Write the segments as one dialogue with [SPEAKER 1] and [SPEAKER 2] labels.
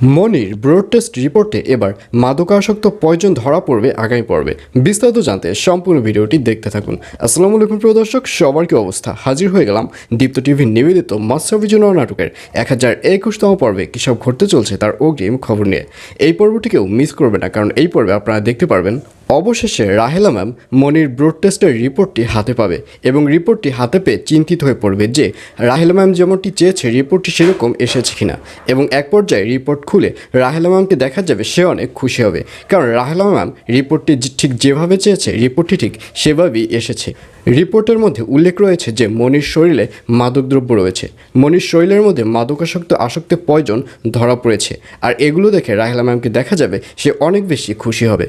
[SPEAKER 1] মনির blood test রিপোর্টে এবার মাদকাসক্ত কয়জন ধরা পড়বে আগামী পর্বে। বিস্তারিত জানতে সম্পূর্ণ ভিডিওটি দেখতে থাকুন। আসসালামু আলাইকুম প্রিয় দর্শক, সবার কি অবস্থা? হাজির হয়ে গেলাম দীপ্ত টিভির নিবেদিত মাস্টারভিজন নাটকের 1021তম পর্বে কী সব ঘটতে চলছে তার অগ্রিম খবর নিয়ে। এই পর্বটিকেও মিস করবে না, কারণ এই পর্বে আপনারা দেখতে পারবেন অবশেষে রাহেলা ম্যাম মনির ব্লড টেস্টের রিপোর্টটি হাতে পাবে এবং রিপোর্টটি হাতে পেয়ে চিন্তিত হয়ে পড়বে যে রাহেলা ম্যাম যেমনটি চেয়েছে রিপোর্টটি সেরকম এসেছে কিনা। এবং এক পর্যায়ে রিপোর্ট খুলে রাহেলা ম্যামকে দেখা যাবে সে অনেক খুশি হবে, কারণ রাহেলা ম্যাম রিপোর্টটি ঠিক যেভাবে চেয়েছে রিপোর্টটি ঠিক সেভাবেই এসেছে। রিপোর্টের মধ্যে উল্লেখ রয়েছে যে মনির শরীরে মাদকদ্রব্য রয়েছে, মনির শরীরের মধ্যে আসক্ত পয়জন ধরা পড়েছে। আর এগুলো দেখে রাহেলা ম্যামকে দেখা যাবে সে অনেক বেশি খুশি হবে।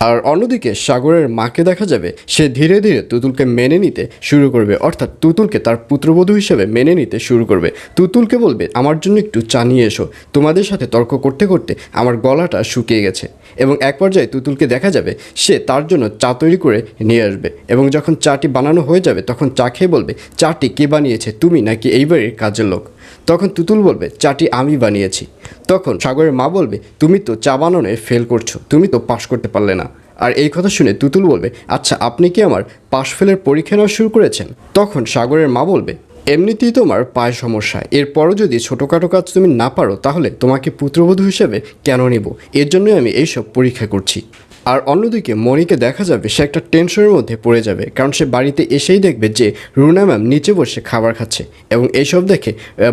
[SPEAKER 1] আর অন্যদিকে সাগরের মাকে দেখা যাবে সে ধীরে ধীরে তুতুলকে মেনে নিতে শুরু করবে, অর্থাৎ তুতুলকে তার পুত্রবধূ হিসেবে মেনে নিতে শুরু করবে। তুতুলকে বলবে আমার জন্য একটু চা নিয়ে এসো, তোমাদের সাথে তর্ক করতে করতে আমার গলাটা শুকিয়ে গেছে। এবং এক পর্যায়ে তুতুলকে দেখা যাবে সে তার জন্য চা তৈরি করে নিয়ে আসবে, এবং যখন চাটি বানানো হয়ে যাবে তখন চা খেয়ে বলবে চাটি কে বানিয়েছে, তুমি নাকি এই বাড়ির কাজের লোক? তখন তুতুল বলবে চাটি আমি বানিয়েছি। তখন সাগরের মা বলবে তুমি তো চা বানানোয় ফেল করছো, তুমি তো পাশ করতে পারলে না। আর এই কথা শুনে তুতুল বলবে আচ্ছা আপনি কি আমার পাশ ফেলের পরীক্ষা নেওয়া শুরু করেছেন? তখন সাগরের মা বলবে এমনিতেই তোমার পায়ে সমস্যা, এরপরও যদি ছোটোখাটো কাজ তুমি না পারো তাহলে তোমাকে পুত্রবধূ হিসেবে কেন নেব? এর জন্যই আমি এইসব পরীক্ষা করছি। আর অন্যদিকে মনিকে দেখা যাবে সে একটা টেনশনের মধ্যে পড়ে যাবে, কারণ সে বাড়িতে এসেই দেখবে যে রুনা ম্যাম নিচে বসে খাবার খাচ্ছে। এবং এইসব দেখে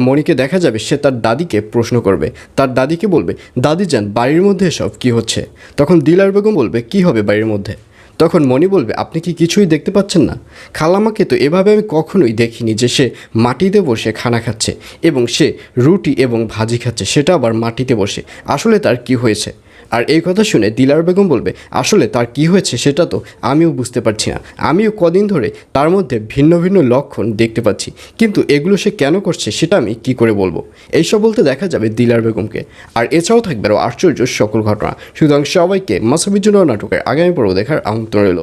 [SPEAKER 1] মনিকে দেখা যাবে সে তার দাদিকে প্রশ্ন করবে, তার দাদিকে বলবে দাদি যান বাড়ির মধ্যে এসব কী হচ্ছে? তখন দিলার বেগম বলবে কী হবে বাড়ির মধ্যে? তখন মনি বলবে আপনি কি কিছুই দেখতে পাচ্ছেন না? খালাম্মাকে তো এভাবে আমি কখনোই দেখিনি যে সে মাটিতে বসে খানা খাচ্ছে এবং সে রুটি এবং ভাজি খাচ্ছে, সেটা আবার মাটিতে বসে। আসলে তার কি হয়েছে? আর এই কথা শুনে দিলার বেগম বলবে আসলে তার কি হয়েছে সেটা তো আমিও বুঝতে পারছি না, আমিও কদিন ধরে তার মধ্যে ভিন্ন ভিন্ন লক্ষণ দেখতে পাচ্ছি, কিন্তু এগুলো সে কেন করছে সেটা আমি কি করে বলবো? এইসব বলতে দেখা যাবে দিলার বেগমকে। আর এছাড়াও থাকবে আরও আশ্চর্য সকল ঘটনা। সুতরাং সবাইকে মাসাবিজুন নাটকের আগামী পর্ব দেখার আমন্ত্রণ রইল।